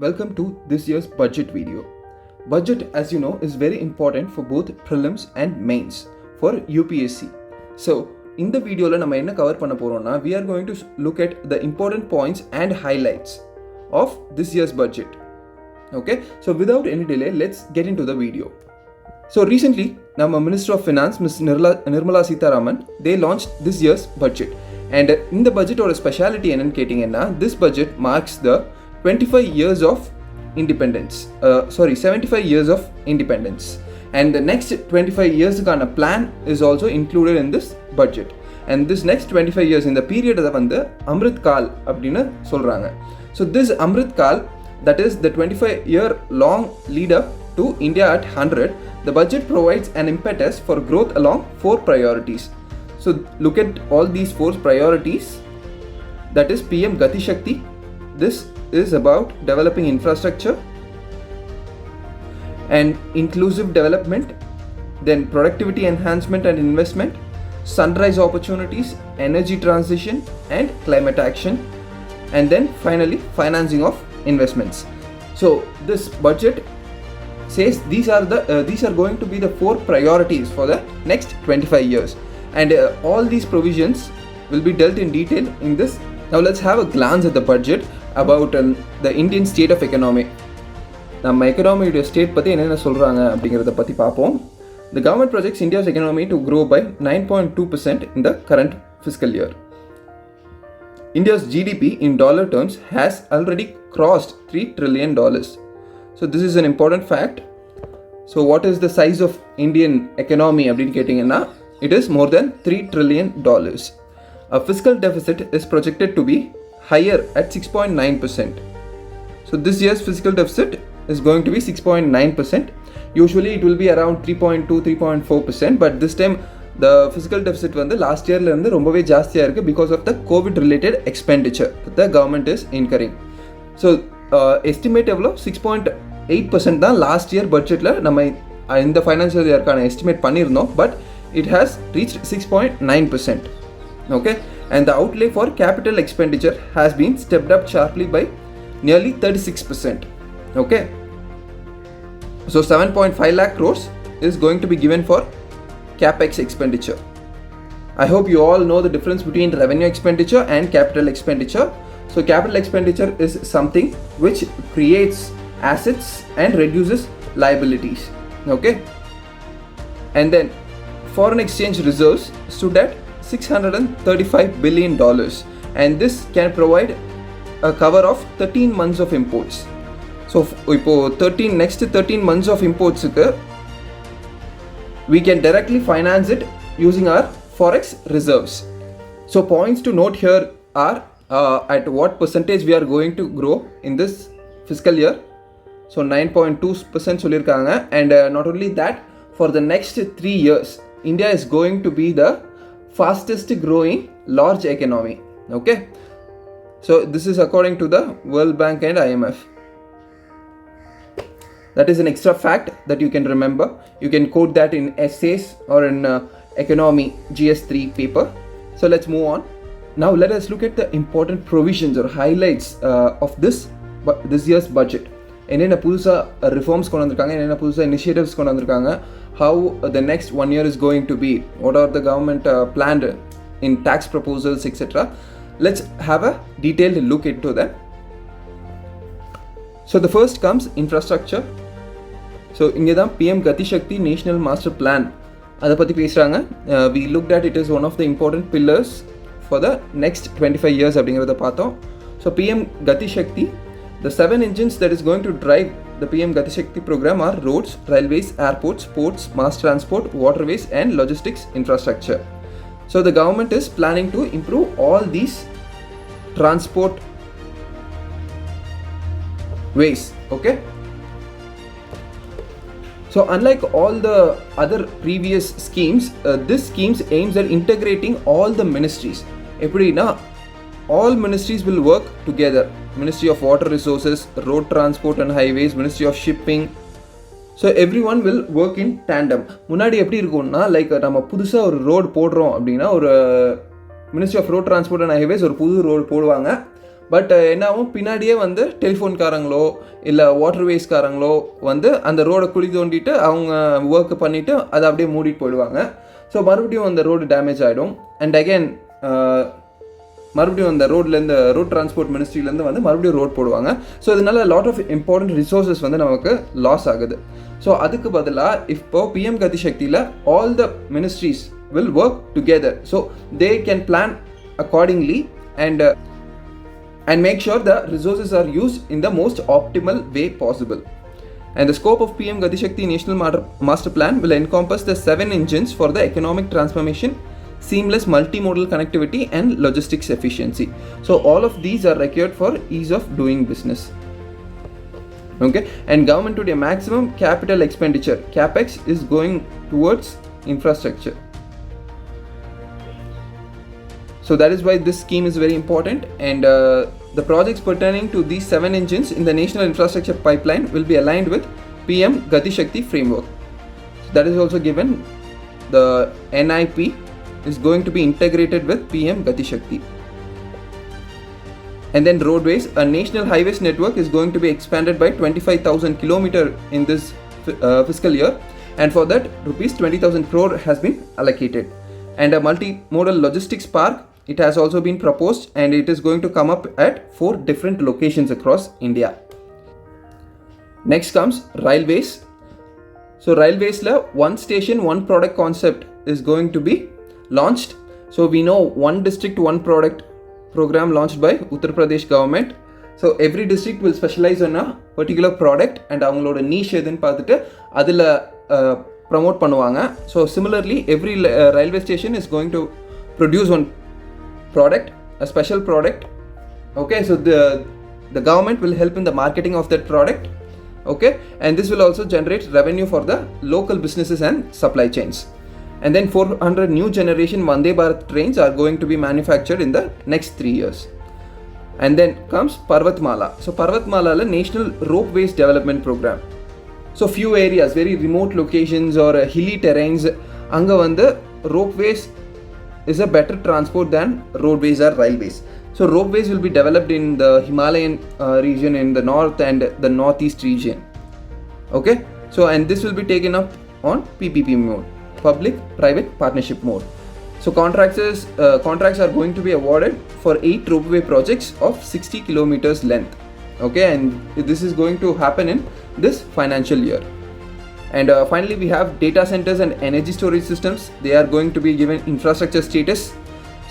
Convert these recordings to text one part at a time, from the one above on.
Welcome to this year's budget video. Budget, as you know, is very important for both prelims and mains for UPSC. So, in the video we are going to look at the important points and highlights of this year's budget. Okay, so without any delay, let's get into the video. So recently, our Minister of Finance, Ms. Nirmala Sitharaman, they launched this year's budget. And in the budget or a speciality this budget marks the 25 years of independence. 75 years of independence. And the next 25 years plan is also included in this budget. And this next 25 years in the period of Amrit Kal abdina solranga. So this Amrit Kal, that is the 25-year long lead up to India at 100, the budget provides an impetus for growth along 4 priorities. So look at all these 4 priorities. That is PM Gati Shakti. This is about developing infrastructure and inclusive development, then productivity enhancement and investment, sunrise opportunities, energy transition and climate action, and then finally financing of investments. So this budget says these are going to be the 4 priorities for the next 25 years, and all these provisions will be dealt in detail in this. Now let's have a glance at the budget about the Indian state of economy. நம்ம economy state பத்தி என்னென்ன சொல்றாங்க அப்படிங்கறத பத்தி பாப்போம். The government projects India's economy to grow by 9.2% in the current fiscal year. India's GDP in dollar terms has already crossed $3 trillion. So this is an important fact. So what is the size of Indian economy அப்படினு கேட்டிங்கன்னா, it is more than $3 trillion. A fiscal deficit is projected to be higher at 6.9%. So this year's fiscal deficit is going to be 6.9%. Usually it will be around 3.2-3.4%, but this time the fiscal deficit last year ரொம்பவே ஜாஸ்தியா இருக்கு because of the COVID related expenditure that the government is incurring. So estimate எவ்வளோ 6.8% தான் last year budgetல நம்ம இந்த financial yearக்கான estimate பண்ணிருந்தோம், but it has reached 6.9%. Okay, and the outlay for capital expenditure has been stepped up sharply by nearly 36%. Okay, so 7.5 lakh crores is going to be given for capex expenditure. I hope you all know the difference between revenue expenditure and capital expenditure. So capital expenditure is something which creates assets and reduces liabilities. Okay, and then foreign exchange reserves stood at $635 billion, and this can provide a cover of 13 months of imports. So next 13 months of imports we can directly finance it using our forex reserves. So points to note here are at what percentage we are going to grow in this fiscal year. So 9.2% சொல்லிருக்காங்க, and not only that, for the next 3 years India is going to be the fastest growing large economy. Okay, so this is according to the World Bank and IMF. That is an extra fact that you can remember. You can quote that in essays or in economy GS3 paper. So let's move on. Now let us look at the important provisions or highlights of this year's budget. என்னென்ன புதுசா reforms கொண்டு வந்திருக்காங்க, என்னென்ன புதுசா initiatives கொண்டு வந்திருக்காங்க, how the next 1 year is going to be, what are the government planned in tax proposals, etc. Let's have a detailed look into them. So the first comes infrastructure. So இங்கே தான் PM Gati Shakti National Master Plan அதை பற்றி பேசுகிறாங்க. We looked at it as one of the important pillars for the next 25 years அப்படிங்கிறத பார்த்தோம். So PM Gati Shakti, the 7 engines that is going to drive the PM Gati Shakti program are roads, railways, airports, ports, mass transport, waterways and logistics infrastructure. So the government is planning to improve all these transport ways. Okay, so unlike all the other previous schemes, this schemes aims at integrating all the ministries. எப்படின்னா all ministries will work together. Ministry of Water Resources, Road Transport and Highways, Ministry of Shipping. So everyone will work in tandem. முன்னாடி எப்படி இருக்கும்னா, like நம்ம புதுசாக ஒரு road போடுறோம் அப்படின்னா ஒரு Ministry of Road Transport and Highways ஒரு புது ரோடு போடுவாங்க. பட் என்னாகும் பின்னாடியே வந்து டெலிஃபோன்காரங்களோ இல்லை வாட்டர்வேஸ்காரங்களோ வந்து அந்த ரோடை குழி தோண்டிட்டு அவங்க ஒர்க்கு பண்ணிவிட்டு அதை அப்படியே மூடிட்டு போயிடுவாங்க. ஸோ மறுபடியும் அந்த ரோடு டேமேஜ் ஆகிடும். அண்ட் அகெயின் மறுபடியும் அந்த ரோட்லேருந்து ரோட் டிரான்ஸ்போர்ட் மினிஸ்ட்ரியிலேருந்து வந்து மறுபடியும் ரோட் போடுவாங்க. ஸோ இதனால லாட் ஆஃப் இம்பார்ட்டன்ட் ரிசோர்ஸஸ் வந்து நமக்கு லாஸ் ஆகுது. ஸோ அதுக்கு பதிலாக இப்போ பிஎம் கதி சக்தியில் all the ministries will work together, so they can plan accordingly and make sure the resources are used in the most optimal way possible. And the scope of PM Gati Shakti National Master Plan will encompass the 7 engines for the economic transformation, seamless multimodal connectivity and logistics efficiency. So all of these are required for ease of doing business. Okay, and government to the maximum capital expenditure capex is going towards infrastructure. So that is why this scheme is very important, and the projects pertaining to these 7 engines in the national infrastructure pipeline will be aligned with PM Gati Shakti framework. So that is also given. The NIP is going to be integrated with PM Gati Shakti. And then roadways, a national highways network is going to be expanded by 25,000 kilometers in this fiscal year, and for that rupees 20,000 crore has been allocated. And a multimodal logistics park, it has also been proposed, and it is going to come up at 4 different locations across India. Next comes railways. So railways la one station one product concept is going to be launched. So we know one district one product program launched by Uttar Pradesh government. So every district will specialize on a particular product, and avangaloda niche edun paathuட்டு adula promote பண்ணுவாங்க. So similarly every railway station is going to produce one product, a special product. Okay, so the government will help in the marketing of that product. Okay, and this will also generate revenue for the local businesses and supply chains. And then 400 new generation Vande Bharat trains are going to be manufactured in the next 3 years. And then comes Parvatmala. So Parvatmala la national ropeways development program. So few areas, very remote locations or hilly terrains, anga vandu ropeways is a better transport than roadways or railways. So ropeways will be developed in the Himalayan region in the north and the northeast region. Okay, so and this will be taken up on PPP mode, public private partnership mode. So contracts are going to be awarded for 8 ropeway projects of 60 kilometers length. Okay, and this is going to happen in this financial year. And finally we have data centers and energy storage systems. They are going to be given infrastructure status.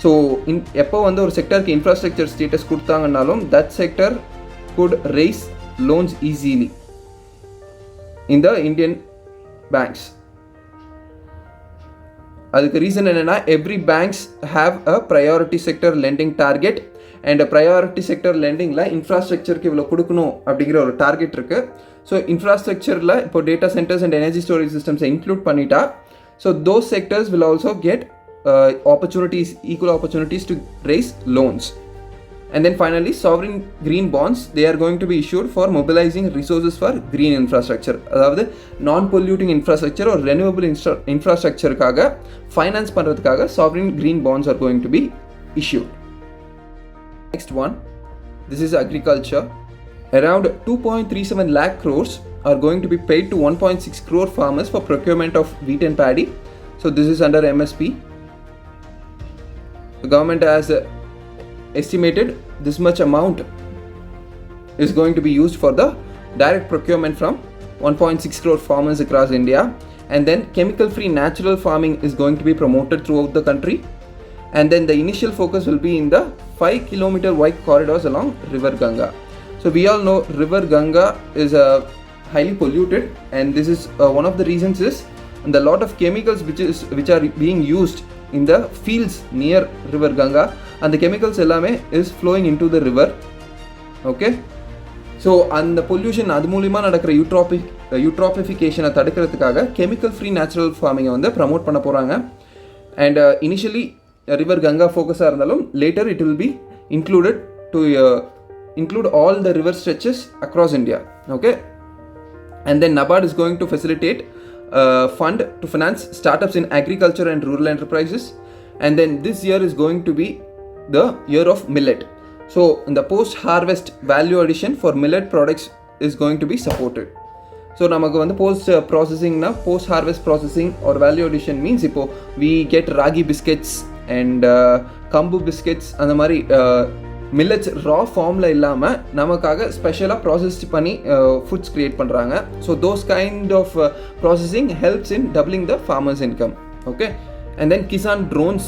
So in எப்போ வந்து ஒரு செக்டருக்கு infrastructure status கொடுத்தாங்கன்னாலும் that sector could raise loans easily in the Indian banks. அதுக்கு reason என்னன்னா every banks have a priority sector lending target, and priority sector லெண்டிங்கில் இன்ஃப்ராஸ்ட்ரக்சருக்கு இவ்வளோ கொடுக்கணும் அப்படிங்கிற ஒரு டார்கெட் இருக்குது. ஸோ இன்ஃப்ராஸ்ட்ரக்சரில் இப்போ data centers and energy storage சிஸ்டம்ஸை இன்க்ளூட் பண்ணிட்டா, so those sectors will also get equal opportunities to raise loans. And then finally sovereign green bonds, they are going to be issued for mobilizing resources for green infrastructure. அதாவது நான் polluting infrastructure ஒரு renewable இன்ஃப்ராஸ்ட்ரக்சருக்காக finance பண்ணுறதுக்காக sovereign green bonds are going to be issued. Next one, this is agriculture. Around 2.37 lakh crores are going to be paid to 1.6 crore farmers for procurement of wheat and paddy. So this is under MSP. The government has estimated this much amount is going to be used for the direct procurement from 1.6 crore farmers across India. And then chemical free natural farming is going to be promoted throughout the country. And then the initial focus will be in the 5-kilometer wide corridors along River Ganga. So we all know River Ganga is highly polluted, and this is one of the reasons is and a lot of chemicals which are being used in the fields near River Ganga, and the chemicals ellame is flowing into the river. Okay, so and the pollution adu mooliyama nadakra eutrophication tadukkiradhukaga chemical free natural farming வந்து promote பண்ண போறாங்க. And initially River Ganga focus irundhalum later it will be included to include all the river stretches across India. Okay, and then NABARD is going to facilitate fund to finance startups in agriculture and rural enterprises. And then this year is going to be the year of millet. So in the post harvest value addition for millet products is going to be supported. So நமக்கு வந்து post processingனா post harvest processing or value addition means இப்போ we get ragi biscuits and kambu biscuits அந்த மாதிரி millets raw formல இல்லாமல் நமக்காக ஸ்பெஷலாக processed பண்ணி foods create பண்ணுறாங்க. So those kind of processing helps in doubling the farmers income. Okay, and then Kisan drones,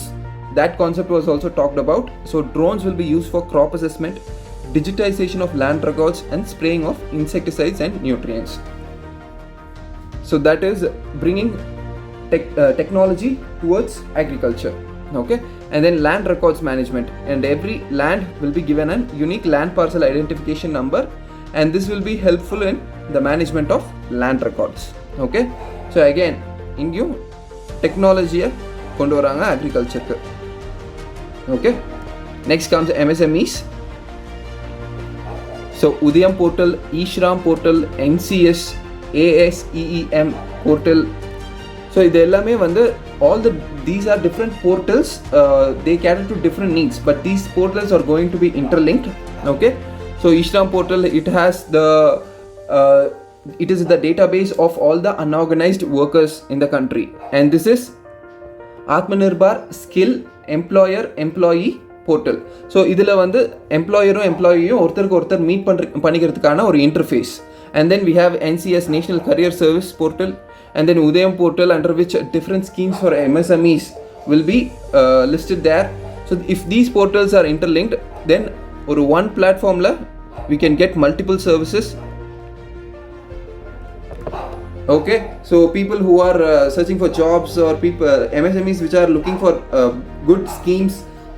that concept was also talked about. So drones will be used for crop assessment, digitization of land records and spraying of insecticides and nutrients. So that is bringing technology towards agriculture. Okay, and then land records management, and every land will be given an unique land parcel identification number, and this will be helpful in the management of land records. Okay, so again ingum technology kondu varanga agriculture ku. Okay, next comes MSMEs. So Udayam portal, eShram portal, NCS, ASEEM portal. So இது எல்லாமே வந்து these are different portals, they cater to different needs, but these portals are going to be interlinked. Okay, so eShram portal, it has it is the database of all the unorganized workers in the country, and this is Atmanirbhar skill employer employee portal. So இதில் வந்து எம்ப்ளாயரும் எம்ப்ளாயியும் ஒருத்தருக்கு ஒருத்தர் meet பண்ணிக்கிறதுக்கான ஒரு interface. And then we have NCS National Career Service portal, and then Udayam portal, under which different schemes for MSMEs will be listed there. So if these portals are interlinked, then or one platform la we can get multiple services. Okay, so people who are searching for jobs, or people MSMEs which are looking for good schemes,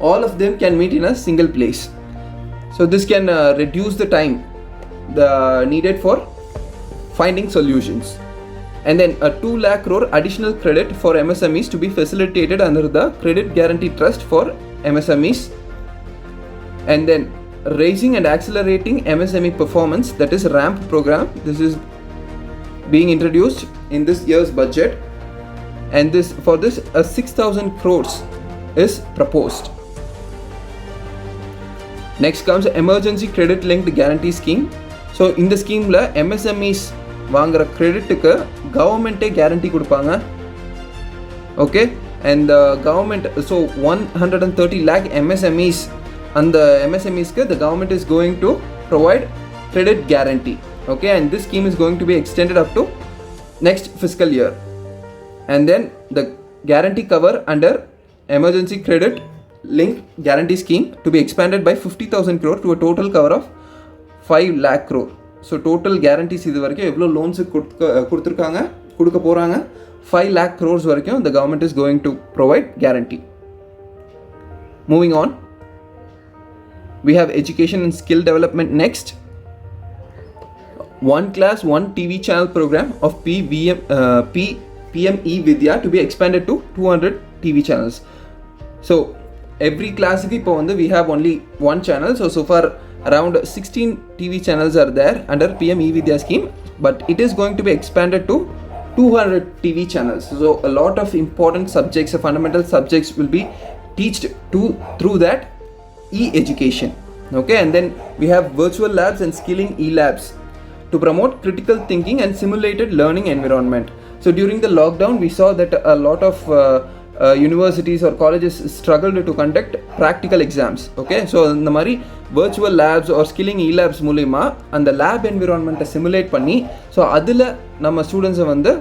all of them can meet in a single place. So this can reduce the time needed for finding solutions. And then a 2 lakh crore additional credit for MSMEs to be facilitated under the Credit Guarantee Trust for MSMEs. And then raising and accelerating MSME performance, that is RAMP program. This is being introduced in this year's budget, and for this 6,000 crores is proposed. Next comes emergency credit linked guarantee scheme. So in the scheme la MSMEs வாங்குற கிரெடிட்டுக்கு கவர்மெண்ட்டே guarantee கொடுப்பாங்க. Okay, and government, so 130 lakh MSMEs, அந்த MSMEஸ்க்கு the government is going to provide credit guarantee. Okay, and this scheme is going to be extended up to next fiscal year. And then the guarantee cover under emergency credit linked guarantee scheme to be expanded by 50,000 crore to a total cover of 5 lakh crore. So total guarantees இது வரைக்கும் எவ்வளோ loans கொடுக்க போகிறாங்க, 5 lakh crores வரைக்கும் the government is going to provide guarantee. Moving on, we have education and skill development next. One class, one TV channel program of PME Vidya to be expanded to 200 TV channels. So every class we have only one channel, so far around 16 TV channels are there under PM E-Vidya scheme, but it is going to be expanded to 200 TV channels. So a lot of important subjects, fundamental subjects will be taught through that e-education. Okay, and then we have virtual labs and skilling e-labs to promote critical thinking and simulated learning environment. So during the lockdown, we saw that a lot of universities or colleges struggled to conduct practical exams. Okay, so இந்த மாதிரி virtual labs or skilling e-labs மூலமா அந்த lab environment simulate பண்ணி, so அதில் நம்ம ஸ்டூடெண்ட்ஸை வந்து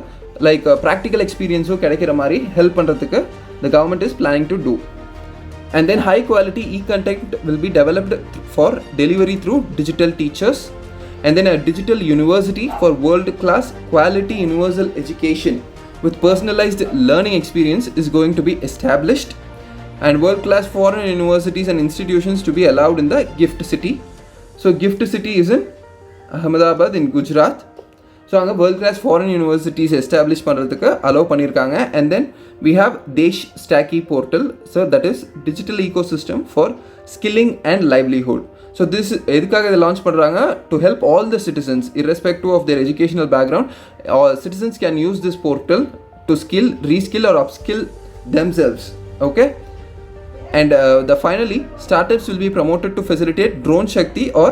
like practical எக்ஸ்பீரியன்ஸும் கிடைக்கிற மாதிரி ஹெல்ப் பண்ணுறதுக்கு the government is planning to do. And then high quality e-content will be developed for delivery through digital teachers. And then a digital university for world class quality universal education with personalized learning experience is going to be established, and world class foreign universities and institutions to be allowed in the gift city. So gift city is in Ahmedabad in Gujarat. So anga world class foreign universities establish பண்றதுக்கு allow பண்ணிருக்காங்க. And then we have Desh Stacky portal, so that is digital ecosystem for skilling and livelihood. So this எதுக்காக இதை launch பண்ணுறாங்க, to help all the citizens irrespective of their educational background. All citizens can use this portal to skill, reskill or upskill themselves. Okay, And finally, startups will be promoted to facilitate drone Shakti or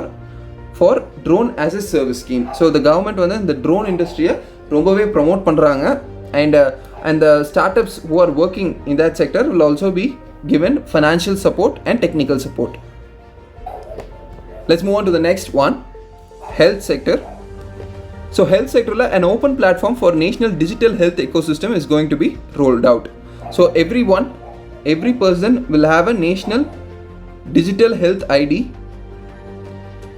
for drone as a service scheme. So the government வந்து இந்த drone industry ரொம்பவே promote பண்றாங்க, and the startups who are working in that sector will also be given financial support and technical support. Let's move on to the next one, health sector. So health sector la an open platform for national digital health ecosystem is going to be rolled out. So every person will have a national digital health ID,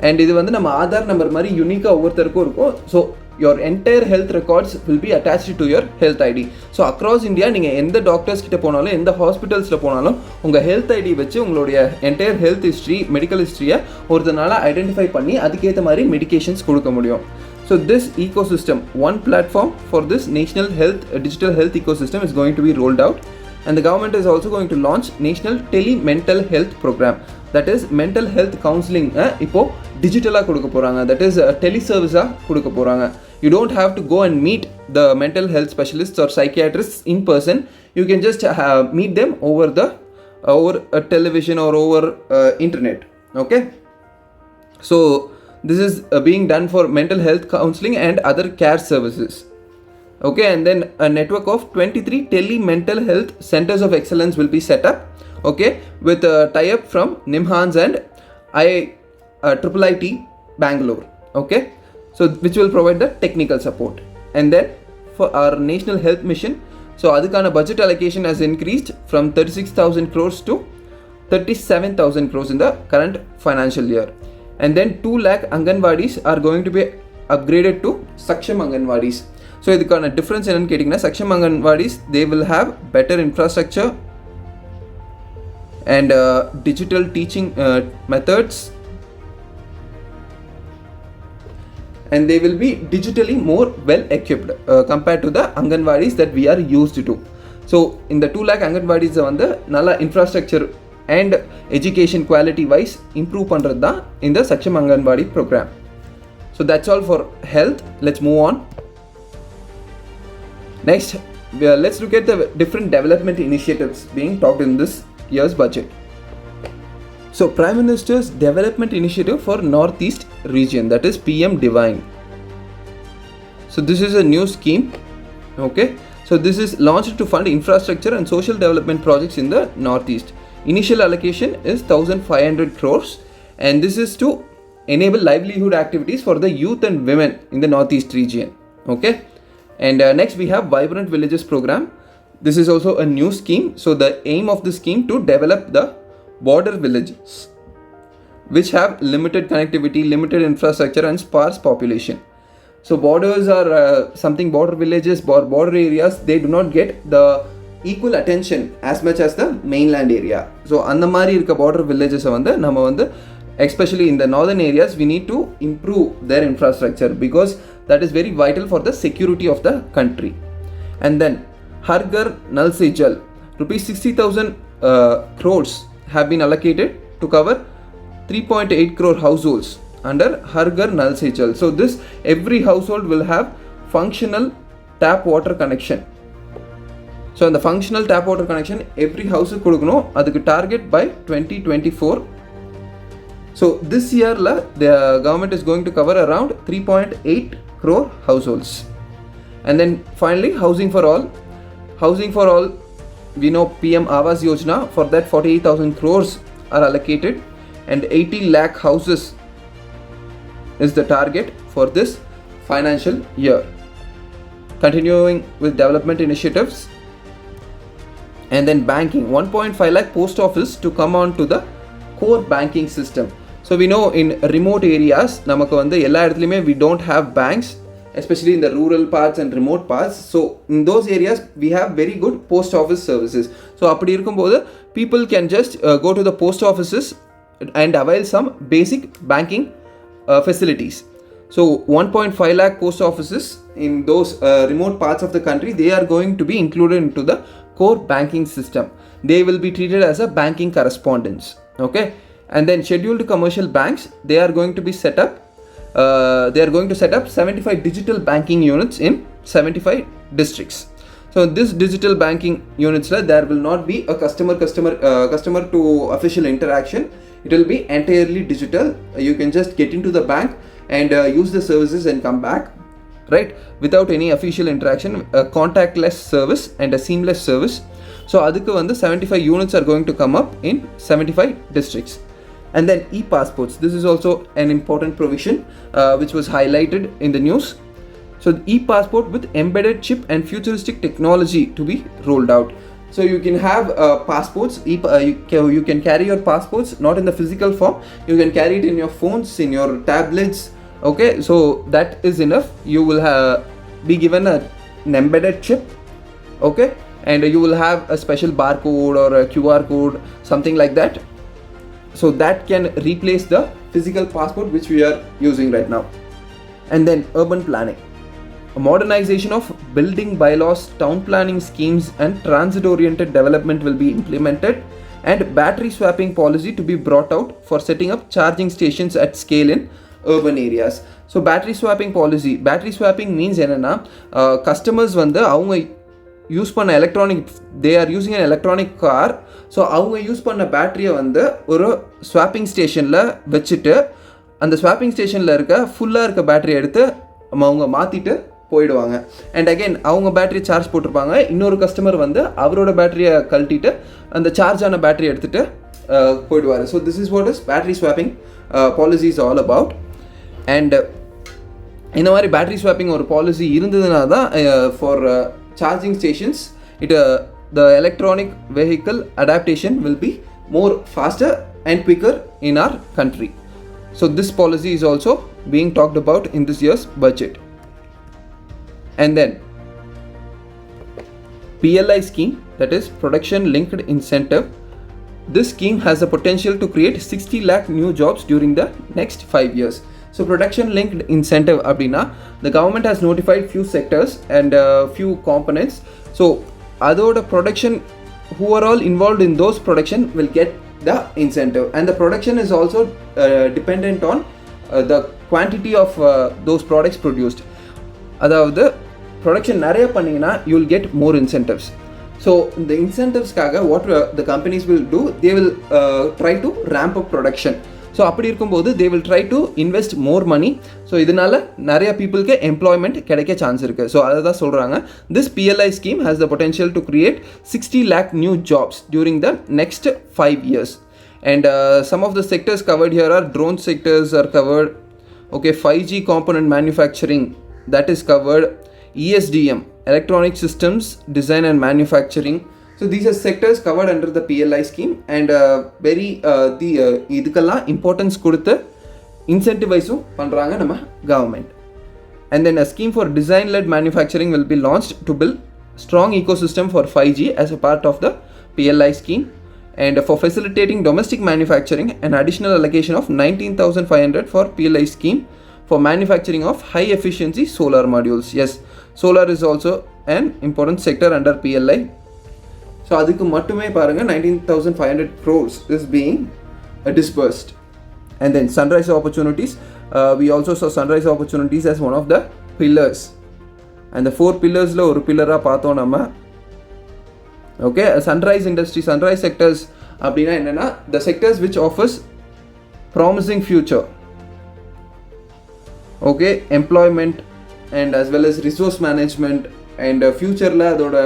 and இது வந்து நம்ம Aadhaar number மாதிரி யூனிக்காக ஒவ்வொருத்தருக்கும் இருக்கும். So your entire health records will be attached to your health ID. So across India நீங்கள் எந்த doctors கிட்ட போனாலும் எந்த ஹாஸ்பிட்டல்ஸில் போனாலும் உங்கள் ஹெல்த் ஐடி வச்சு உங்களுடைய என்டையர் ஹெல்த் ஹிஸ்ட்ரி, மெடிக்கல் ஹிஸ்ட்ரியை ஒருத்தனால ஐடென்டிஃபை பண்ணி அதுக்கேற்ற மாதிரி மெடிகேஷன்ஸ் கொடுக்க முடியும். So this ecosystem, one platform for this national health digital health ecosystem is going to be rolled out, and the government is also going to launch national tele-mental health program. That is mental health counseling இப்போ digitally கொடுக்க போறாங்க. That is teleservice கொடுக்க போறாங்க. You don't have to go and meet the mental health specialists or psychiatrists in person. You can just meet them over a television or over internet. Okay, so this is being done for mental health counseling and other care services. Okay, and then a network of 23 tele-mental health centers of excellence will be set up, okay, with a tie-up from NIMHANS and IIT Bangalore, okay, so which will provide the technical support. And then for our national health mission, so adukana budget allocation has increased from 36,000 crores to 37,000 crores in the current financial year. And then 2 lakh Anganwadis are going to be upgraded to Saksham Anganwadis. So இதுக்கான difference என்னன்னு கேட்டிங்கன்னா, Saksham Anganwadis, they will have better infrastructure and digital teaching methods, and they will be digitally more well equipped compared to the Anganwadis that we are used to. So in the 2 lakh Anganwadis வந்து நல்ல infrastructure and education quality wise improve பண்றது தான் இந்த Saksham Anganwadi program. So that's all for health. Let's move on. Next, let's look at the different development initiatives being talked in this year's budget. So Prime Minister's Development Initiative for Northeast region, that is PM Divine. So this is a new scheme, okay. So this is launched to fund infrastructure and social development projects in the Northeast. Initial allocation is 1,500 crores, and this is to enable livelihood activities for the youth and women in the Northeast region, okay. And next we have Vibrant Villages program. This is also a new scheme. So the aim of the scheme to develop the border villages which have limited connectivity, limited infrastructure and sparse population. So borders are border villages or border areas, they do not get the equal attention as much as the mainland area. So அந்த மாதிரி இருக்க border villages வந்து நம்ம வந்து especially in the northern areas we need to improve their infrastructure because that is very vital for the security of the country. And then Har Ghar Nal Se Jal, rupees 60,000 crores have been allocated to cover 3.8 crore households under Har Ghar Nal Se Jal. So this every household will have functional tap water connection. So in the functional tap water connection every house கொடுக்கணும், அதுக்கு target by 2024. So this year the government is going to cover around 3.8 crore households. And then finally housing for all. Housing for all, we know PM Awas Yojana, for that 48,000 crores are allocated and 80 lakh houses is the target for this financial year. Continuing with development initiatives, and then banking, 1.5 lakh post office to come on to the core banking system. So we know in remote areas நமக்கு வந்து எல்லா இடத்துலையுமே we don't have banks, especially in the rural parts and remote parts. So in those areas we have very good post office services. So அப்படி இருக்கும்போது people can just go to the post offices and avail some basic banking facilities. So 1.5 lakh post offices in those remote parts of the country, they are going to be included into the core banking system. They will be treated as a banking correspondents, okay. And then scheduled commercial banks, they are going to be set up. They are going to set up 75 digital banking units in 75 districts. So So this digital banking units there will not be a customer to official interaction. It will be entirely digital. You can just get into the bank and use the services and come back, right, without any official interaction. A contactless service and a seamless service. So adukku 75 units are going to come up in 75 districts. And then e-passports, this is also an important provision which was highlighted in the news. So the e-passport with embedded chip and futuristic technology to be rolled out. So you can have passports, you can carry your passports not in the physical form, you can carry it in your phones, in your tablets. Okay, so that is enough. You will be given an embedded chip, okay, and you will have a special barcode or a QR code, something like that. So that can replace the physical passport which we are using right now. And then urban planning. A modernization of building bylaws, town planning schemes and transit-oriented development will be implemented, and battery swapping policy to be brought out for setting up charging stations at scale in urban areas. So battery swapping policy. Battery swapping means enna customers avanga use பண்ண electronic, they are using an electronic car. So அவங்க use பண்ண பேட்டரியை ஒரு swapping ஸ்டேஷனில் வச்சுட்டு அந்த swapping ஸ்டேஷனில் இருக்க ஃபுல்லாக இருக்க பேட்டரியை எடுத்து அவங்க மாற்றிட்டு போயிடுவாங்க. அண்ட் அகெயின் அவங்க பேட்டரி சார்ஜ் போட்டிருப்பாங்க. இன்னொரு கஸ்டமர் அவரோட பேட்டரியை கழட்டிட்டு அந்த சார்ஜ் ஆன பேட்டரி எடுத்துகிட்டு போயிடுவார். So this is what is battery swapping policy is all about. And இந்த மாதிரி பேட்டரி ஸ்வாப்பிங் ஒரு பாலிசி இருந்ததுனா தான் for charging stations, the electronic vehicle adaptation will be more faster and quicker in our country. So this policy is also being talked about in this year's budget. And then PLI scheme, that is production linked incentive. This scheme has the potential to create 60 lakh new jobs during the next 5 years. So production linked incentive abdina, the government has notified few sectors and few components. So adoda production, who are all involved in those production will get the incentive, and the production is also dependent on the quantity of those products produced. Adavadhu production nariya pannina you will get more incentives. So the incentives kaga what the companies will do, they will try to ramp up production. So அப்படி இருக்கும்போது they will try to invest more money. So இதனால் நிறைய பீப்புளுக்கு employment கிடைக்க chance இருக்குது. So அதை தான் சொல்கிறாங்க. This PLI scheme has the potential to create 60 lakh new jobs during the next 5 years. And some of the sectors covered here are drone sectors are covered. Okay, 5G component manufacturing, that is covered. ESDM, electronic systems design and manufacturing. So these are sectors covered under the PLI scheme, and very இதுக்கெல்லாம் importance கொடுத்து இன்சென்டிவைஸும் பண்ணுறாங்க நம்ம government. And then a scheme for design-led manufacturing will be launched to build strong ecosystem for 5G as a part of the PLI scheme. And for facilitating domestic manufacturing, an additional allocation of 19,500 for PLI scheme for manufacturing of high efficiency solar modules. Yes, solar is also an important sector under PLI. So அதுக்கு மட்டுமே பாருங்க 19,500 crores is being disbursed. And then sunrise opportunities, we also saw sunrise opportunities as one of the pillars, and the 4 pillars la ஒரு பில்லரா பார்த்தோம் நம்ம. Okay, sunrise industry, sunrise sectors அப்படினா என்னன்னா the sectors which offers promising future, okay, employment and as well as resource management, and ஃபியூச்சரில் அதோட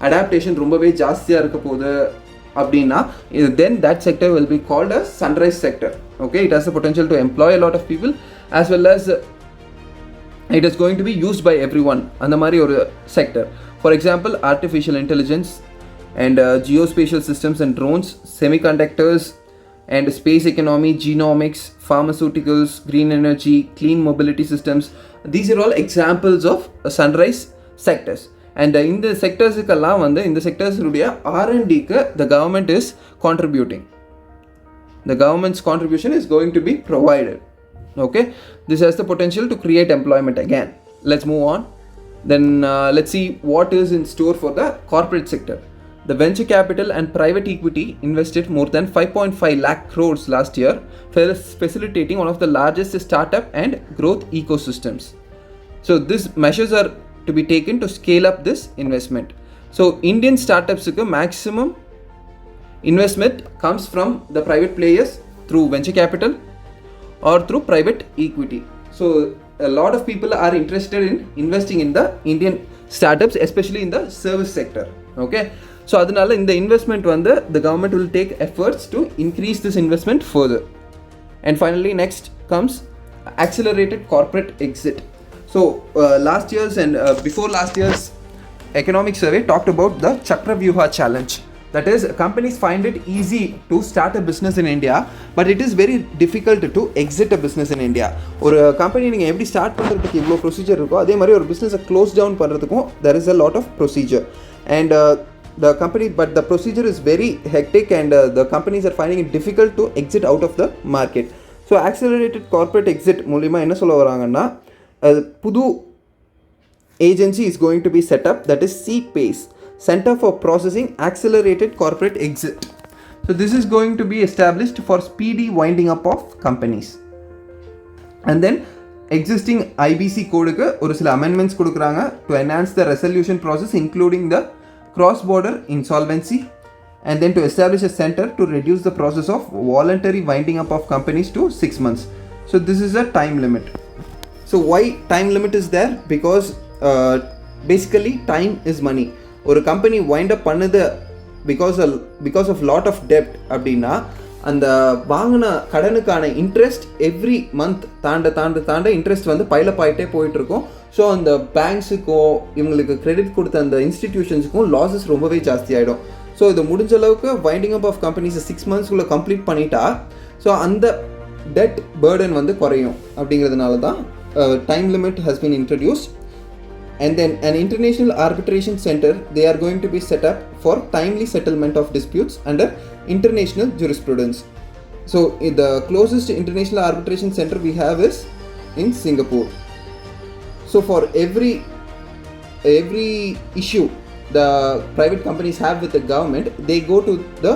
adaptation ரொம்பவே ஜாஸ்தியாக இருக்க போகுது அப்படின்னா then that sector will be called as sunrise sector. Okay, it has the potential to employ a lot of people as well as it is going to be used by everyone. அந்த மாதிரி ஒரு sector. For example, artificial intelligence and geospatial systems and drones, semiconductors and space economy, genomics, pharmaceuticals, green energy, clean mobility systems. These are all examples of sunrise sectors. And இந்த செக்டர்ஸுக்கெல்லாம் இந்த செக்டர்ஸுடைய R&Dக்கு the government is contributing. The government's contribution is going to be provided. Okay, this has the potential to create employment again. Let's move on. Then let's see what is in store for the corporate sector. The venture capital and private equity invested more than 5.5 lakh crores last year, facilitating one of the largest startup and growth ecosystems. So these measures are to be taken to scale up this investment. So Indian startups maximum investment comes from the private players through venture capital or through private equity. So a lot of people are interested in investing in the Indian startups, especially in the service sector. Okay, so adanal in the investment the government will take efforts to increase this investment further. And finally next comes accelerated corporate exit. So last year's and before last year's economic survey talked about the Chakravyuha challenge. That is, companies find it easy to start a business in India, but it is very difficult to exit a business in India. ஒரு company நீங்கள் எப்படி start பண்ணுறதுக்கு இவ்வளோ procedure இருக்கோ, அதே மாதிரி ஒரு பிஸ்னஸை க்ளோஸ் டவுன் பண்ணுறதுக்கும் there is a lot of procedure. And the procedure is very hectic, and the companies are finding it difficult to exit out of the market. So accelerated corporate exit மூலிமா என்ன சொல்ல வராங்கன்னா, புது agency is going to be set up, that is CPACE, Center for Processing Accelerated Corporate Exit. So this is going to be established for speedy winding up of companies. And then existing IBC code ku oru sila amendments kudukranga to enhance the resolution process, including the cross border insolvency, and then to establish a center to reduce the process of voluntary winding up of companies to 6 months. So this is a time limit. So why time limit is there? Because basically time is money. ஒரு company wind up பண்ணுது because of lot of டெப்ட் அப்படின்னா, அந்த வாங்கின கடனுக்கான interest every month தாண்ட interest pile-up ஆகிட்டே போயிட்டுருக்கும். So அந்த பேங்க்ஸுக்கும் இவங்களுக்கு கிரெடிட் கொடுத்த அந்த இன்ஸ்டிடியூஷன்ஸுக்கும் லாஸஸ் ரொம்பவே ஜாஸ்தி ஆகிடும். ஸோ இது முடிஞ்ச அளவுக்கு வைண்டிங் அப் ஆஃப் கம்பெனிஸை 6 monthsக்குள்ளே கம்ப்ளீட் பண்ணிட்டா, ஸோ அந்த டெட் பேர்டன் குறையும். அப்படிங்கிறதுனால தான் time limit has been introduced. And then an international arbitration center, they are going to be set up for timely settlement of disputes under international jurisprudence. So the closest international arbitration center we have is in Singapore. So for every issue the private companies have with the government, they go to the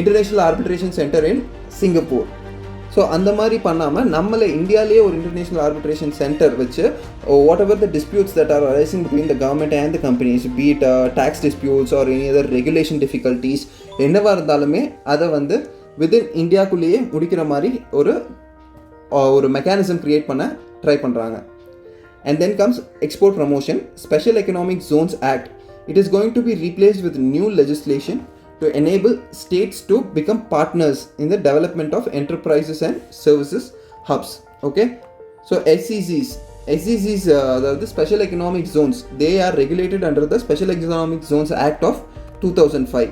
international arbitration center in Singapore. So அந்த மாதிரி பண்ணாமல் நம்மளை இந்தியாவிலேயே ஒரு international arbitration centre வச்சு what ever the disputes that R arising between the government and the companies, be it takes disputes or any other regulation difficulties, என்னவாக இருந்தாலுமே அதை வித்தின் இந்தியாவுக்குள்ளேயே முடிக்கிற மாதிரி ஒரு மெக்கானிசம் க்ரியேட் பண்ண ட்ரை பண்ணுறாங்க. And then comes export promotion, Special Economic Zones Act. It is going to be replaced with new legislation to enable states to become partners in the development of enterprises and services hubs. Okay, so SEZs, the Special Economic Zones, they are regulated under the Special Economic Zones Act of 2005.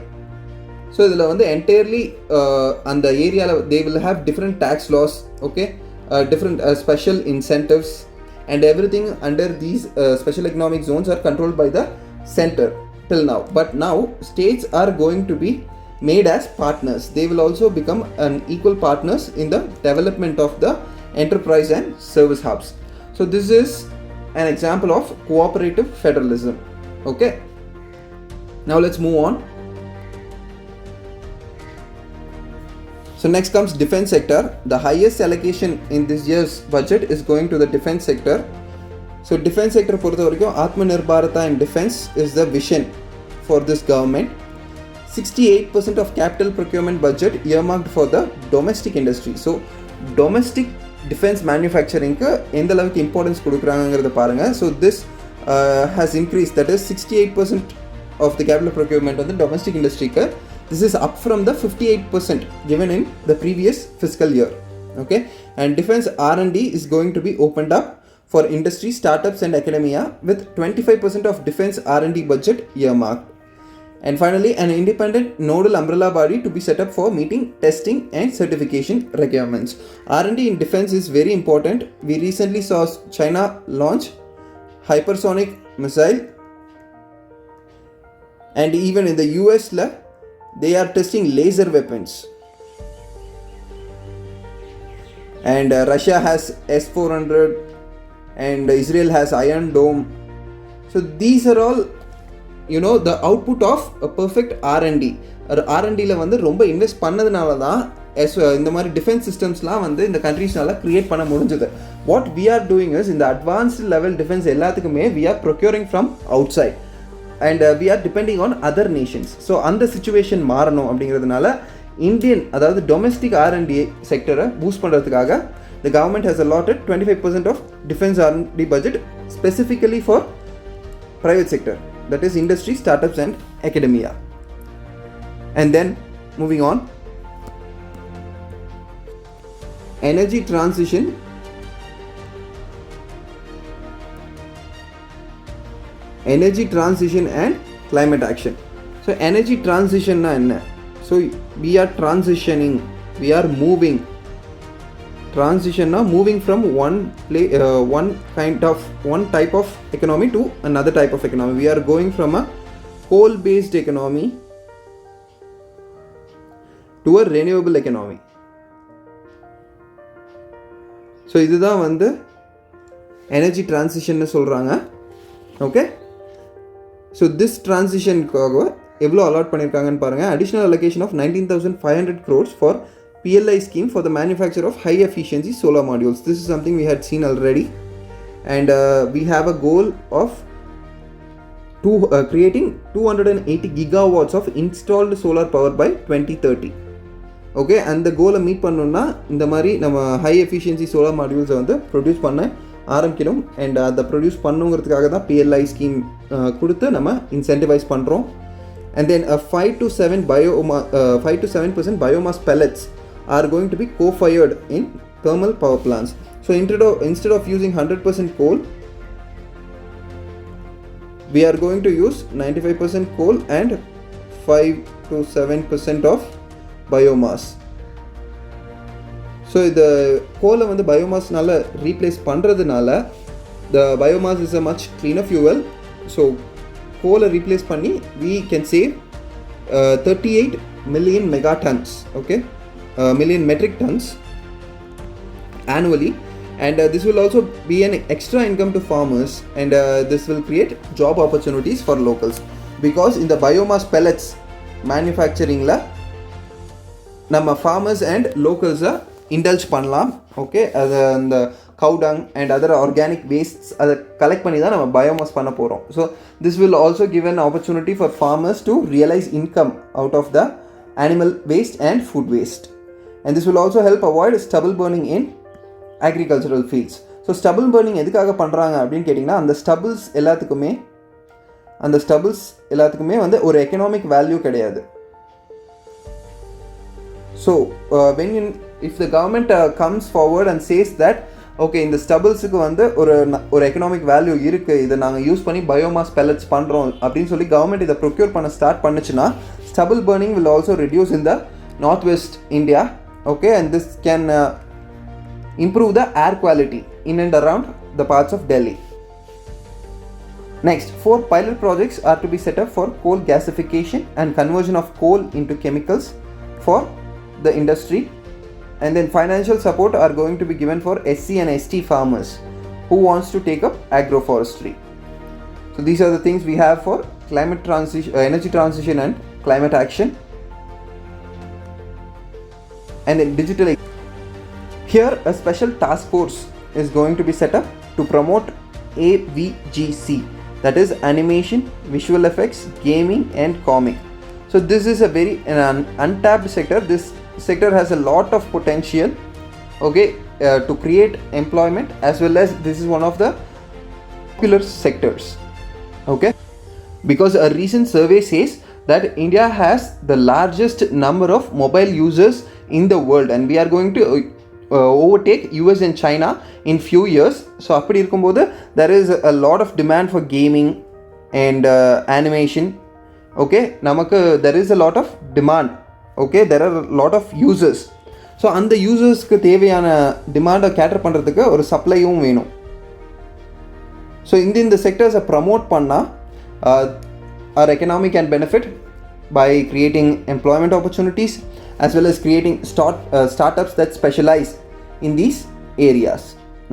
So idhula entirely and the area they will have different tax laws, okay, different special incentives, and everything under these special economic zones are controlled by the center till now. But now states are going to be made as partners. They will also become an equal partners in the development of the enterprise and service hubs. So this is an example of cooperative federalism. Okay, now let's move on. So next comes defense sector. The highest allocation in this year's budget is going to the defense sector. So defense sector பொறுத்த வரைக்கும் Atmanirbharata in defense is the vision for this government. 68% of capital procurement budget earmarked for the domestic industry. So domestic defense manufacturing க்கு எந்த அளவுக்கு importance கொடுக்குறாங்கங்கிறத பாருங்க. So this has increased, that is 68% of the capital procurement on the domestic industry க்கு. This is up from the 58% given in the previous fiscal year. Okay, and defense R&D is going to be opened up for industry, startups and academia with 25% of defense R&D budget earmarked. And finally, an independent nodal umbrella body to be set up for meeting testing and certification requirements. R&D in defense is very important. We recently saw China launch hypersonic missile, and even in the US they are testing laser weapons. And Russia has S-400 and Israel has Iron Dome. So these are all, you know, the output of a perfect R&D. R&D ரொம்ப invest பண்ணதுனால தான் இந்த மாதிரி defence சிஸ்டம்ஸ்லாம் இந்த கண்ட்ரீஸ்னால create பண்ண முடிஞ்சது. What we are doing is, இந்த advanced level defence எல்லாத்துக்குமே we are procuring from outside. and we are depending on other nations. So அந்த situation மாறணும் அப்படிங்கிறதுனால இந்தியன் அதாவது டொமஸ்டிக் R&D செக்டரை பூஸ்ட் பண்ணுறதுக்காக the government has allotted 25% of defense R&D budget specifically for private sector, that is industry, startups and academia. And then moving on, energy transition and climate action. So energy transition na enna? So we are transitioning, we are moving. Transition na moving from one type of economy to another type of economy. We are going from a coal based economy to a renewable economy. So இதுதான் வந்து energy transition னு சொல்றாங்க. Okay, so this transition காக எவ்வளோ allot பண்ணியிருக்காங்கன்னு பாருங்கள். additional allocation of 19,500 crores for PLI scheme for the manufacture of high efficiency solar modules. This is something we had seen already, and we have a goal of creating 280 gigawatts of installed solar power by 2030. Okay, and the goal meet பண்ணனும்னா இந்த மாதிரி நம்ம high efficiency solar modules வந்து produce பண்ண ஆரம்பிக்கணும். And அதை produce பண்ணுங்கிறதுக்காக தான் PLI scheme கொடுத்து நம்ம இன்சென்டிவைஸ் பண்ணுறோம். And then 5 to 7% biomass pellets are going to be co-fired in thermal power plants. So instead of using 100% coal, we are going to use 95% coal and 5 to 7% of biomass. So the coal வந்து biomassனால replace பண்ணுறதுனால the biomass is a much cleaner fuel. So coal replace பண்ணி we can save 38 million megatons, okay, million metric tons annually, and this will also be an extra income to farmers, and this will create job opportunities for locals, because in the biomass pellets manufacturing la நம்ம farmers and locals indulge பண்ணலாம். Okay, அது அந்த cow dung and other organic wastes அதை collect பண்ணி தான் நம்ம biomass பண்ண போகிறோம். So this will also give an opportunity for farmers to realize income out of the animal waste and food waste, and this will also help avoid stubble burning in agricultural fields. So stubble burning எதுக்காக பண்ணுறாங்க அப்படின்னு கேட்டிங்கன்னா, அந்த ஸ்டபிள்ஸ் எல்லாத்துக்குமே வந்து ஒரு economic value கிடையாது. So if the government comes forward and says that okay, இந்த ஸ்டபிள்ஸுக்கு வந்து ஒரு எக்கனாமிக் வேல்யூ இருக்குது, இதை நாங்கள் யூஸ் பண்ணி பயோமாஸ் pellets பண்ணுறோம் அப்படின்னு சொல்லி கவர்மெண்ட் இதை ப்ரொக்யூர் பண்ண ஸ்டார்ட் பண்ணுச்சுன்னா, stubble burning will also reduce in the northwest India. Okay, and this can improve the air quality in and around the parts of Delhi. Next, 4 pilot projects are to be set up for coal gasification and conversion of coal into chemicals for the industry, and then financial support are going to be given for SC and ST farmers who wants to take up agroforestry. So these are the things we have for climate transition, energy transition and climate action. And then digital, here a special task force is going to be set up to promote AVGC, that is animation, visual effects, gaming and comic. So this is a very untapped sector. This sector has a lot of potential, okay, to create employment, as well as this is one of the popular sectors, okay, because a recent survey says that India has the largest number of mobile users in the world, and we are going to overtake US and China in few years. So அப்படி இருக்கும்போது there is a lot of demand for gaming and animation. Okay, நமக்கு there is a lot of demand. Okay, there are a lot of users. So அந்த யூசர்ஸ்க்கு தேவையான டிமாண்டை cater பண்ணுறதுக்கு ஒரு சப்ளையும் வேணும். So இந்த செக்டர்ஸை promote பண்ணால் our economy can benefit by creating employment opportunities, as well as creating startups that specialize in these areas.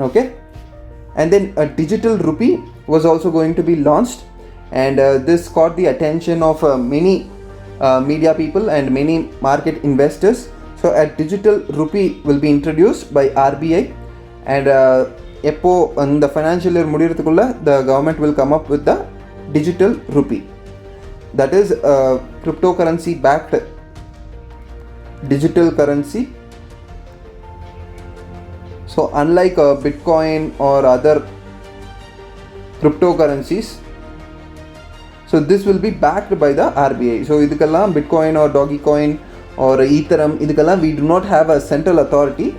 Okay, and then a digital rupee was also going to be launched, and this caught the attention of many media people and many market investors. So a digital rupee will be introduced by RBI, and in the financial year முடியறதுக்குள்ள the government will come up with the digital rupee. that is cryptocurrency backed digital currency. So unlike Bitcoin or other cryptocurrencies, so this will be backed by the RBI. So idukalla Bitcoin or Dogecoin or Ethereum, idukalla we do not have a central authority,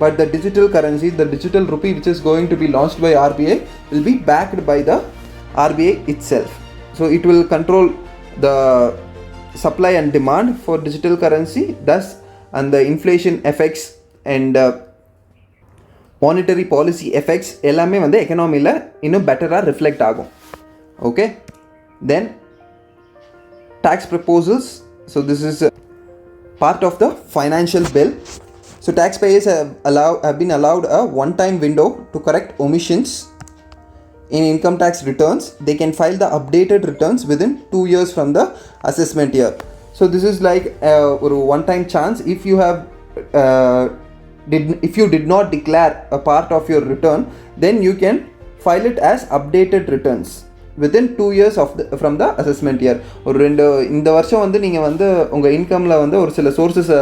but the digital currency, the digital rupee which is going to be launched by RBI will be backed by the RBI itself. So it will control the supply and demand for digital currency, thus and the inflation effects and monetary policy effects எல்லாமே வந்து எக்கனாமியில் இன்னும் பெட்டராக reflect ஆகும். Okay, then tax proposals. So this is part of the financial bill. So taxpayers have been allowed a one-time window to correct omissions in income tax returns. They can file the updated returns within 2 years from the assessment year. So this is like a one-time chance. If you have if you did not declare a part of your return, then you can file it as updated returns within 2 years from the assessment year. ஒரு இந்த வருஷம் வந்து நீங்கள் வந்து உங்கள் இன்கமில் வந்து ஒரு சில சோர்ஸஸை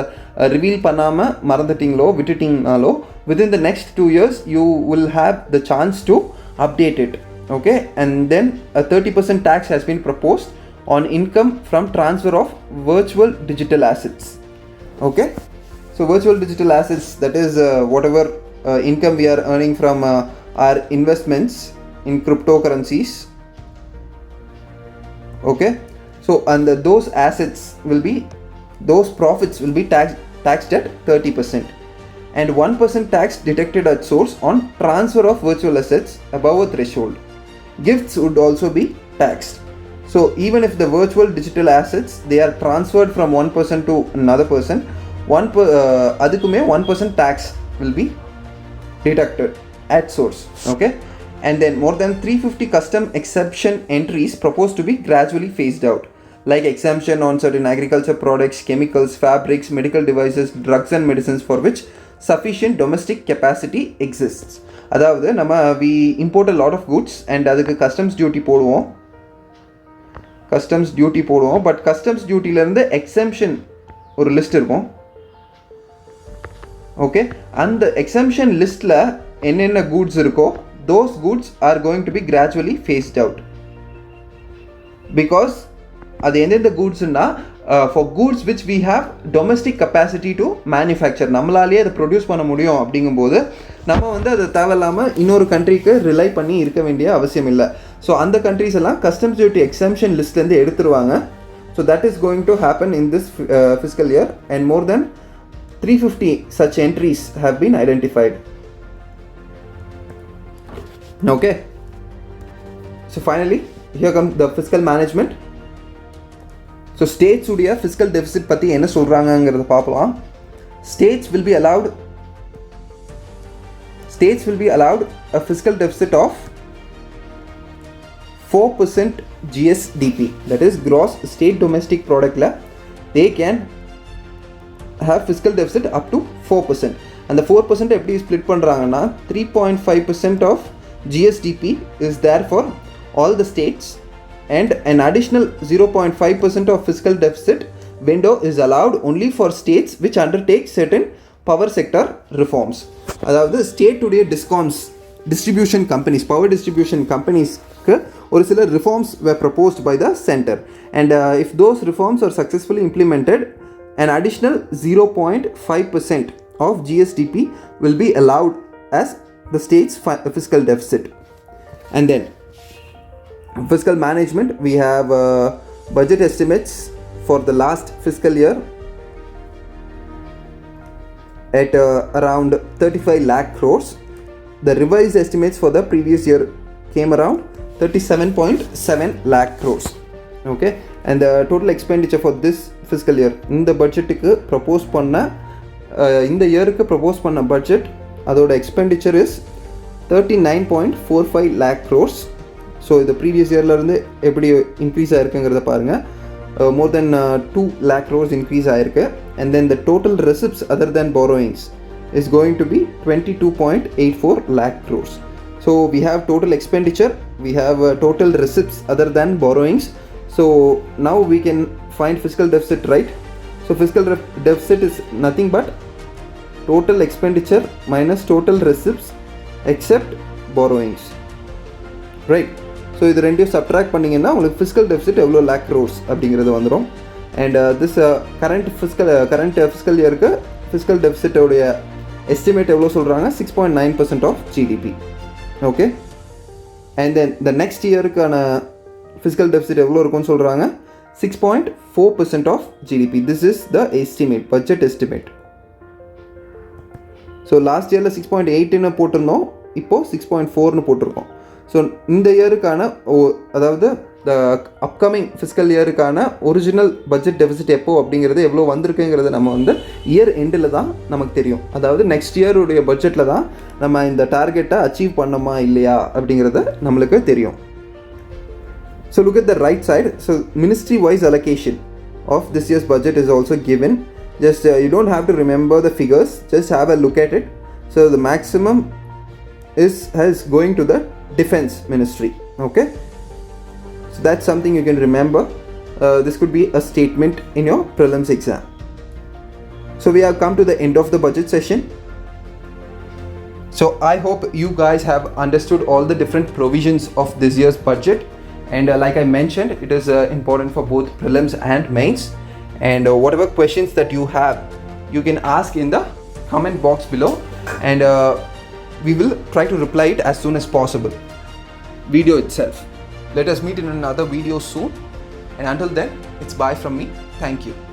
ரிவீல் பண்ணாமல் மறந்துட்டீங்களோ விட்டுட்டிங்கனாலோ within the next 2 years you will have the chance to update it. Okay, and then a 30% tax has been proposed on income from transfer of virtual digital assets. Okay, so virtual digital assets, that is whatever income we are earning from our investments in cryptocurrencies. Okay, so and those assets will be, those profits will be taxed at 30%, and 1% tax deducted at source on transfer of virtual assets above a threshold. Gifts would also be taxed. So even if the virtual digital assets they are transferred from one person to another person, அதுக்குமே 1% tax will be deducted at source. Okay, and then more than 350 custom exemption entries proposed to be gradually phased out, like exemption on certain agriculture products, chemicals, fabrics, medical devices, drugs and medicines for which sufficient domestic capacity exists. அதாவது நம்ம we import a lot of goods and அதுக்கு customs duty போடுவோம், but customs dutyலேருந்து exemption ஒரு list இருக்கும். Okay, அந்த exemption லிஸ்ட்டில் என்னென்ன goods இருக்கோ those goods are going to be gradually phased out, because அது எந்தெந்த கூட்ஸ்னா for goods which we have domestic capacity to manufacture, நம்மளாலேயே அதை ப்ரொடியூஸ் பண்ண முடியும் அப்படிங்கும்போது நம்ம வந்து அதை தேவையில்லாமல் இன்னொரு கண்ட்ரிக்கு ரிலை பண்ணி இருக்க வேண்டிய அவசியம் இல்லை. ஸோ அந்த கண்ட்ரிஸ் எல்லாம் கஸ்டம்ஸ் டியூட்டி எக்ஸம்ஷன் லிஸ்ட்லேருந்து எடுத்துருவாங்க. So that is going to happen in this fiscal year, and more then 350 such entries have been identified. Okay, so finally here comes the fiscal management. So states உடைய fiscal deficit பற்றி என்ன சொல்கிறாங்கங்கிறத பார்க்கலாம். States will be allowed a fiscal deficit of 4% GSDP, that is gross state domestic product la they can have fiscal deficit up to 4%. and the 4% எப்படி split பண்றாங்கன்னா 3.5% of GSDP is there for all the states, and an additional 0.5% of fiscal deficit window is allowed only for states which undertake certain power sector reforms. அதாவது state உடைய டிஸ்காம்ஸ் distribution companies, power distribution companies ஒரு சில reforms were proposed by the center, and if those reforms are successfully implemented, an additional 0.5% of GSDP will be allowed as the state's fiscal deficit. And then fiscal management, we have budget estimates for the last fiscal year at around 35 lakh crores. The revised estimates for the previous year came around 37.7 lakh crores. Okay, and the total expenditure for this fiscal year, இந்த பட்ஜெட்டுக்கு propose பண்ண இந்த இயருக்கு propose பண்ண budget அதோட expenditure is 39.45 lakh crores. So இது previous இயர்லேருந்து எப்படி increase ஆகிருக்குங்கிறத பாருங்கள். more than 2 lakh crores increase ஆயிருக்கு. and then the total receipts other than borrowings is going to be 22.84 lakh crores. So we have total expenditure, we have total receipts other than borrowings. So now we can find fiscal deficit, right? So fiscal deficit is nothing but total expenditure minus total receipts except borrowings, right? So இது ரெண்டையும் subtract பண்ணிங்கன்னா உங்களுக்கு fiscal deficit எவ்வளோ லேக் க்ரோர்ஸ் அப்படிங்கிறது வந்துடும். And this current fiscal இயருக்கு fiscal டெஃபிசிட்டோடைய estimate எவ்வளோ சொல்கிறாங்க, 6.9% of GDP. Okay, and then the next இயருக்கான ஃபிஸ்கல் டெஃபிசிட் எவ்வளோ இருக்கும்னு சொல்கிறாங்க, 6.4% of GDP. This is the estimate, budget estimate. So last இயரில் 6.8ன்னு போட்டிருந்தோம், இப்போது 6.4ன்னு போட்டிருக்கோம். ஸோ இந்த இயருக்கான அதாவது த அப்கமிங் ஃபிஸ்கல் இயருக்கான ஒரிஜினல் பட்ஜெட் டெஃபிசிட் எப்போ அப்படிங்கிறது எவ்வளோ வந்திருக்குங்கிறது நம்ம வந்து இயர் எண்டில் தான் நமக்கு தெரியும். அதாவது நெக்ஸ்ட் இயருடைய பட்ஜெட்டில் தான் நம்ம இந்த டார்கெட்டை அச்சீவ் பண்ணோமா இல்லையா அப்படிங்கிறது நம்மளுக்கு தெரியும். So look at the right side. So ministry wise allocation of this year's budget is also given. Just you don't have to remember the figures, just have a look at it. So the maximum is going to the defense ministry. Okay, so that's something you can remember. This could be a statement in your prelims exam. So we have come to the end of the budget session. So I hope you guys have understood all the different provisions of this year's budget, and like I mentioned, it is important for both prelims and mains. And whatever questions that you have, you can ask in the comment box below, and we will try to reply it as soon as possible. Video itself. Let us meet in another video soon, and until then, it's bye from me. Thank you.